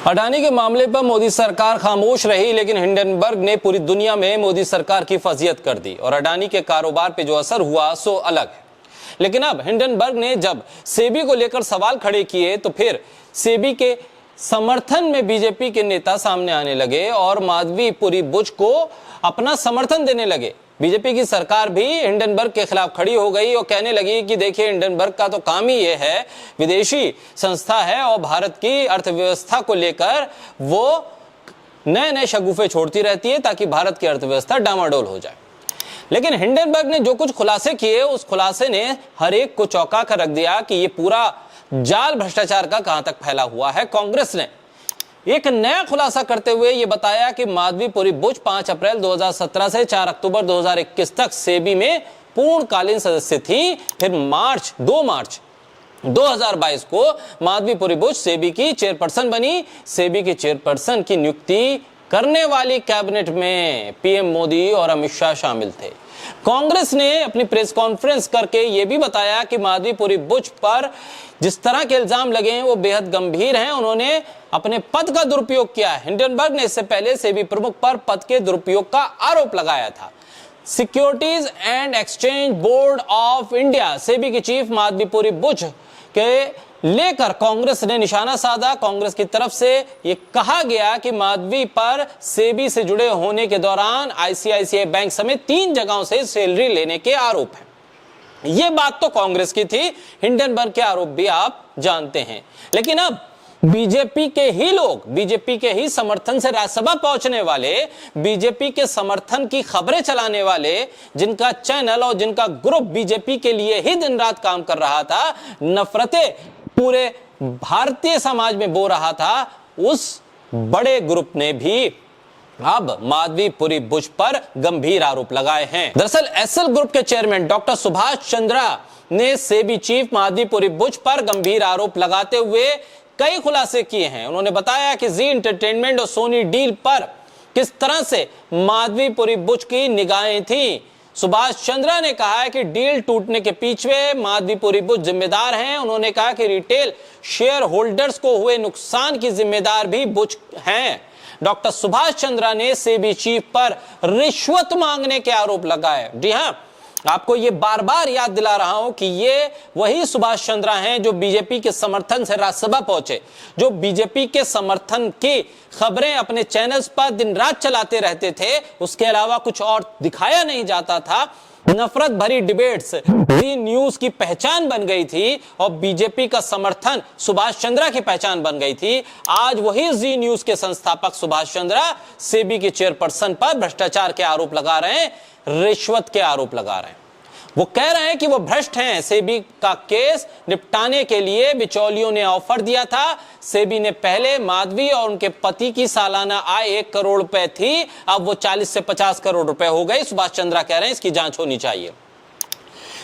अडानी के मामले पर मोदी सरकार खामोश रही, लेकिन हिंडनबर्ग ने पूरी दुनिया में मोदी सरकार की फजीहत कर दी और अडानी के कारोबार पे जो असर हुआ सो अलग है। लेकिन अब हिंडनबर्ग ने जब सेबी को लेकर सवाल खड़े किए तो फिर सेबी के समर्थन में बीजेपी के नेता सामने आने लगे और माधवीपुरी बुच को अपना समर्थन देने लगे। बीजेपी की सरकार भी हिंडनबर्ग के खिलाफ खड़ी हो गई और कहने लगी कि देखिए, हिंडनबर्ग का तो काम ही ये है, विदेशी संस्था है और भारत की अर्थव्यवस्था को लेकर वो नए नए शगुफे छोड़ती रहती है ताकि भारत की अर्थव्यवस्था डामाडोल हो जाए। लेकिन हिंडनबर्ग ने जो कुछ खुलासे किए, उस खुलासे ने हर एक को चौंका कर रख दिया कि ये पूरा जाल भ्रष्टाचार का कहां तक फैला हुआ है। कांग्रेस ने एक नया खुलासा करते हुए यह बताया कि माधवीपुरी बुच 5 अप्रैल 2017 से 4 अक्टूबर 2021 तक सेबी में पूर्णकालीन सदस्य थी। फिर 2 मार्च 2022 को माधवीपुरी बुच सेबी की चेयरपर्सन बनी। सेबी की चेयरपर्सन की नियुक्ति करने वाली कैबिनेट में पीएम मोदी और अमित शाह शामिल थे। कांग्रेस ने अपनी प्रेस कॉन्फ्रेंस करके यह भी बताया कि माधवीपुरी बुच पर जिस तरह के इल्जाम लगे हैं वो बेहद गंभीर हैं। उन्होंने अपने पद का दुरुपयोग किया। हिंडनबर्ग ने इससे पहले सेबी प्रमुख पर पद के दुरुपयोग का आरोप लगाया था। Securities and exchange board of India SEBI की चीफ माधवीपुरी बुच के लेकर कांग्रेस ने निशाना साधा। कांग्रेस की तरफ से यह कहा गया कि माधवी पर सेबी से जुड़े होने के दौरान आईसीआईसीआई बैंक समेत 3 जगहों से सैलरी लेने के आरोप हैं। यह बात तो कांग्रेस की थी, हिंडनबर्ग के आरोप भी आप जानते हैं। लेकिन अब बीजेपी के ही लोग, बीजेपी के ही समर्थन से राज्यसभा पहुंचने वाले, बीजेपी के समर्थन की खबरें चलाने वाले, जिनका चैनल और जिनका ग्रुप बीजेपी के लिए ही दिन रात काम कर रहा था, नफरतें पूरे भारतीय समाज में बो रहा था, उस बड़े ग्रुप ने भी अब माधवीपुरी बुच पर गंभीर आरोप लगाए हैं। दरअसल एसएल ग्रुप के चेयरमैन डॉक्टर सुभाष चंद्रा ने सेबी चीफ माधवीपुरी बुच पर गंभीर आरोप लगाते हुए कई खुलासे किए हैं। उन्होंने बताया कि जी एंटरटेनमेंट और सोनी डील पर किस तरह से माधवीपुरी बुच की निगाहें थी। सुभाष चंद्रा ने कहा है कि डील टूटने के पीछे माधवीपुरी बुच जिम्मेदार हैं। उन्होंने कहा कि रिटेल शेयर होल्डर्स को हुए नुकसान की जिम्मेदार भी बुच हैं। डॉक्टर सुभाष चंद्रा ने सेबी चीफ पर रिश्वत मांगने के आरोप लगाए। जी हां, आपको ये बार बार याद दिला रहा हूं कि ये वही सुभाष चंद्रा हैं जो बीजेपी के समर्थन से राज्यसभा पहुंचे, जो बीजेपी के समर्थन की खबरें अपने चैनल्स पर दिन रात चलाते रहते थे। उसके अलावा कुछ और दिखाया नहीं जाता था। नफरत भरी डिबेट्स जी न्यूज की पहचान बन गई थी और बीजेपी का समर्थन सुभाष चंद्रा की पहचान बन गई थी। आज वही जी न्यूज के संस्थापक सुभाष चंद्रा सेबी की चेयरपर्सन पर भ्रष्टाचार के आरोप लगा रहे हैं, रिश्वत के आरोप लगा रहे हैं। वो कह रहे हैं कि वो भ्रष्ट हैं। सेबी का केस निपटाने के लिए बिचौलियों ने ऑफर दिया था। सेबी ने पहले माधवी और उनके पति की सालाना आय 1 करोड़ रुपए थी, अब वो 40 से 50 करोड़ रुपए हो गई। सुभाष चंद्रा कह रहे हैं इसकी जांच होनी चाहिए।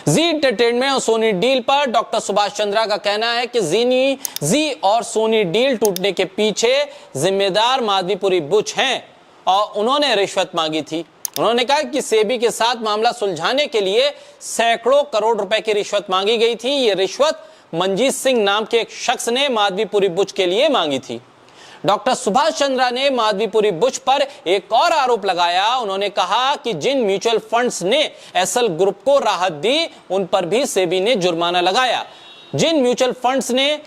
जी एंटरटेनमेंट और सोनी डील पर डॉक्टर सुभाष चंद्रा का कहना है कि जी और सोनी डील टूटने के पीछे जिम्मेदार माधवीपुरी बुच हैं और उन्होंने रिश्वत मांगी थी। उन्होंने कहा कि सेबी के साथ मामला सुलझाने के लिए सैकड़ों करोड़ रुपए की रिश्वत मांगी गई थी। यह रिश्वत मंजीत सिंह नाम के एक शख्स ने माधवीपुरी बुच के लिए मांगी थी। डॉक्टर सुभाष चंद्रा ने माधवीपुरी बुच पर एक और आरोप लगाया। उन्होंने कहा कि जिन म्यूचुअल फंड्स ने एसएल ग्रुप को राहत दी, उन पर भी सेबी ने जुर्माना लगाया। जिन म्यूचुअल फंड्स ने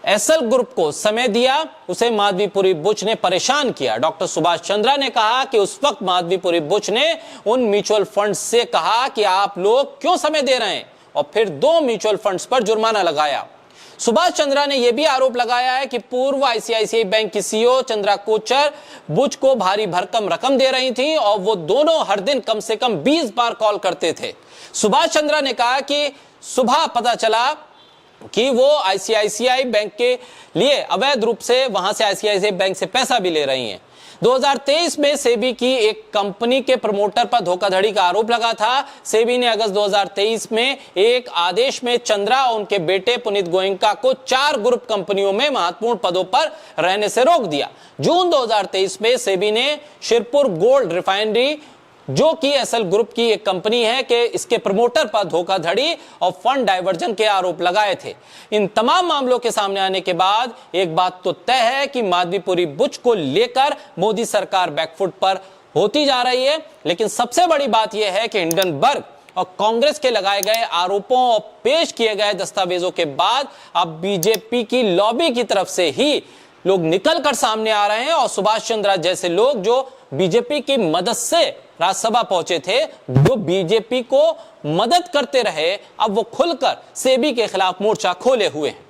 एसएल ग्रुप को समय दिया, उसे माधवीपुरी बुच ने परेशान किया। डॉक्टर सुभाष चंद्रा ने कहा कि उस वक्त माधवीपुरी बुच ने उन म्यूचुअल फंड्स से कहा कि आप लोग क्यों समय दे रहे हैं, और फिर 2 म्यूचुअल फंड्स पर जुर्माना लगाया। सुभाष चंद्रा ने यह भी आरोप लगाया है कि पूर्व आईसीआईसीआई बैंक की सीईओ चंद्रा कोचर बुच को भारी भरकम रकम दे रही थी और वो दोनों हर दिन कम से कम 20 बार कॉल करते थे। सुभाष चंद्रा ने कहा कि सुबह पता चला कि वो आईसीआईसीआई बैंक के लिए अवैध रूप से वहां से आईसीआईसीआई बैंक से पैसा भी ले रही हैं। 2023 में सेबी की एक कंपनी के प्रमोटर पर धोखाधड़ी का आरोप लगा था। सेबी ने अगस्त 2023 में एक आदेश में चंद्रा और उनके बेटे पुनीत गोयनका को 4 ग्रुप कंपनियों में महत्वपूर्ण पदों पर रहने से रोक दिया। जून 2023 में सेबी ने शिरपुर गोल्ड रिफाइनरी जो कि एसएल ग्रुप की एक कंपनी है कि इसके प्रमोटर पर धोखाधड़ी और फंड डाइवर्जन के आरोप लगाए थे। इन तमाम मामलों के सामने आने के बाद एक बात तो तय है कि माधवीपुरी बुच को लेकर मोदी सरकार बैकफुट पर होती जा रही है। लेकिन सबसे बड़ी बात यह है कि हिंडनबर्ग और कांग्रेस के लगाए गए आरोपों और पेश किए गए दस्तावेजों के बाद अब बीजेपी की लॉबी की तरफ से ही लोग निकल कर सामने आ रहे हैं और सुभाष चंद्र जैसे लोग जो बीजेपी की मदद से राज्यसभा पहुंचे थे, जो बीजेपी को मदद करते रहे, अब वो खुलकर सेबी के खिलाफ मोर्चा खोले हुए हैं।